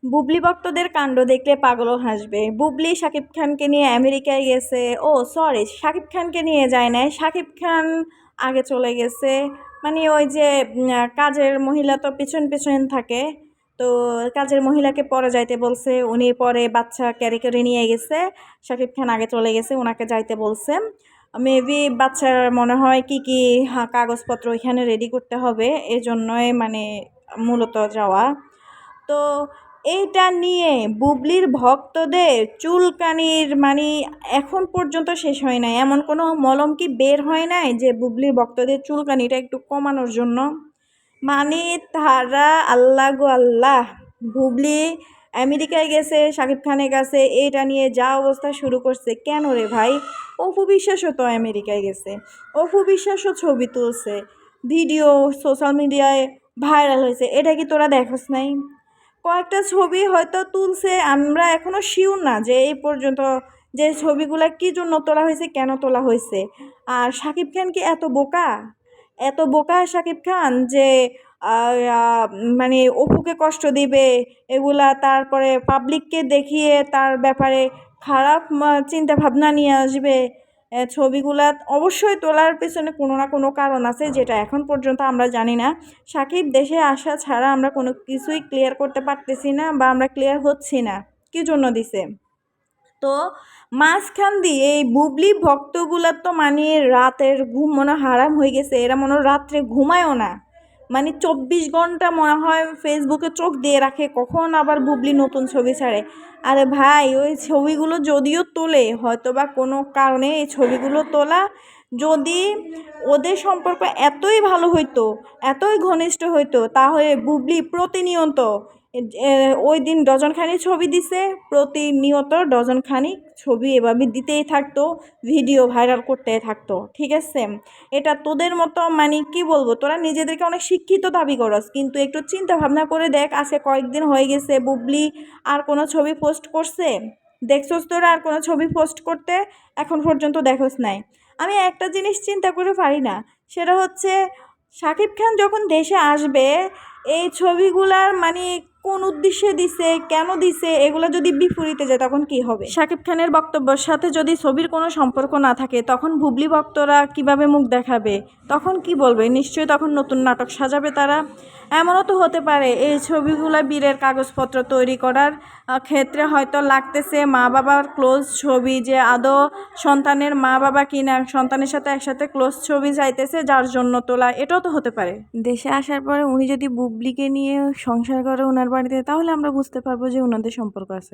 বুবলি ভক্তদের কাণ্ড দেখলে পাগলও হাসবে। বুবলি শাকিব খানকে নিয়ে আমেরিকায় গেছে। ও সরি, শাকিব খানকে নিয়ে যায় নাই, শাকিব খান আগে চলে গেছে। মানে ওই যে কাজের মহিলা তো পিছন পিছন থাকে, তো কাজের মহিলাকে পরে যাইতে বলছে, উনি পরে বাচ্চা ক্যারি করে নিয়ে গেছে। শাকিব খান আগে চলে গেছে, ওনাকে যাইতে বলছে। মেবি বাচ্চার মনে হয় কি কি কাগজপত্র এখানে রেডি করতে হবে, এজন্যই মানে মূলত যাওয়া। তো এইটা নিয়ে বুবলির ভক্তদের চুলকানির মানে এখন পর্যন্ত শেষ হয় নাই। এমন কোনো মলম কি বের হয় নাই যে বুবলির ভক্তদের চুলকানিটা একটু কমানোর জন্য? মানে তারা আল্লাহ গো আল্লাহ, বুবলি আমেরিকায় গেছে শাকিব খানের কাছে, এইটা নিয়ে যা অবস্থা শুরু করছে। কেন রে ভাই? অপু বিশ্বাসও তো আমেরিকায় গেছে, অপু বিশ্বাসও ছবি তুলছে, ভিডিও সোশ্যাল মিডিয়ায় ভাইরাল হয়েছে। এটা কি তোরা দেখোস নাই? কয়েকটা ছবি হয়তো তুলছে, আমরা এখনও শিওর না যে এই পর্যন্ত যে ছবিগুলো কী জন্য তোলা হয়েছে, কেন তোলা হয়েছে। আর শাকিব খান কি এত বোকা? এত বোকা শাকিব খান যে মানে অপুকে কষ্ট দিবে এগুলা, তারপরে পাবলিককে দেখিয়ে তার ব্যাপারে খারাপ চিন্তা ভাবনা নিয়ে আসবে। ছবিগুলা অবশ্যই তোলার পেছনে কোনো না কোনো কারণ আছে, যেটা এখন পর্যন্ত আমরা জানি না। সাকিব দেশে আসা ছাড়া আমরা কোনো কিছুই ক্লিয়ার করতে পারতেছি না, বা আমরা ক্লিয়ার হচ্ছি না কী জন্য দিছে। তো মাঝখান দিয়ে এই বুবলি ভক্তগুলার তো মানে রাতের ঘুম মনে হারাম হয়ে গেছে। এরা মনে রাত্রে ঘুমায়ও না, মানে 24 ঘন্টা মনে হয় ফেসবুকে চোখ দিয়ে রাখে কখন আবার বুবলি নতুন ছবি ছাড়ে। আরে ভাই, ওই ছবিগুলো যদিও তোলে হয়তো বা কোনো কারণে এই ছবিগুলো তোলা, যদি ওদের সম্পর্ক এতই ভালো হইতো, এতই ঘনিষ্ঠ হইতো, তাহলে বুবলি প্রতিনিয়ত ওই দিন ডজনখানি ছবি দিছে, প্রতিনিয়ত ডজনখানি ছবি এভাবে দিতেই থাকতো, ভিডিও ভাইরাল করতে থাকতো। ঠিক আছে, এটা তোদের মতো মানে কি বলবো, তোরা নিজেদেরকে অনেক শিক্ষিত দাবি করস, কিন্তু একটু চিন্তা ভাবনা করে দেখ, আজকে কয়েকদিন হয়ে গেছে বুবলি আর কোনো ছবি পোস্ট করছে? দেখছস তোরা আর কোনো ছবি পোস্ট করতে? এখন পর্যন্ত দেখোস নাই। আমি একটা জিনিস চিন্তা করে পারি না, সেটা হচ্ছে শাকিব খান যখন দেশে আসবে, এই ছবিগুলার মানে কোন উদ্দেশ্যে দিছে, কেন দিছে, এগুলো যদি বিপরীতে যায় তখন কি হবে? শাকিব খানের বক্তব্যের সাথে যদি ছবির কোনো সম্পর্ক না থাকে, তখন বুবলি ভক্তরা কিভাবে মুখ দেখাবে? তখন কি বলবে? নিশ্চয়ই তখন নতুন নাটক সাজাবে তারা। এমনও তো হতে পারে এই ছবিগুলো বীরের কাগজপত্র তৈরি করার ক্ষেত্রে হয়তো লাগতেছে মা বাবার ক্লোজ ছবি, যে আদৌ সন্তানের মা বাবা কিনা, সন্তানের সাথে একসাথে ক্লোজ ছবি চাইতেছে যার জন্য তোলা, এটাও তো হতে পারে। দেশে আসার পরে উনি যদি বুবলিকে নিয়ে সংসার করে ওনার বাড়িতে, তাহলে আমরা বুঝতে পারবো যে ওনাদের সম্পর্ক আছে।